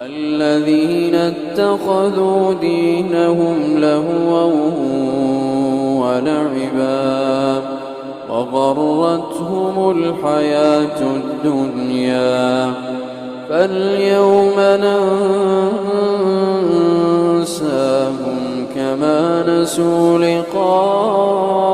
الذين اتخذوا دينهم لهوا ولعبا وغرتهم الحياة الدنيا فاليوم ننساهم كما نسوا لقاء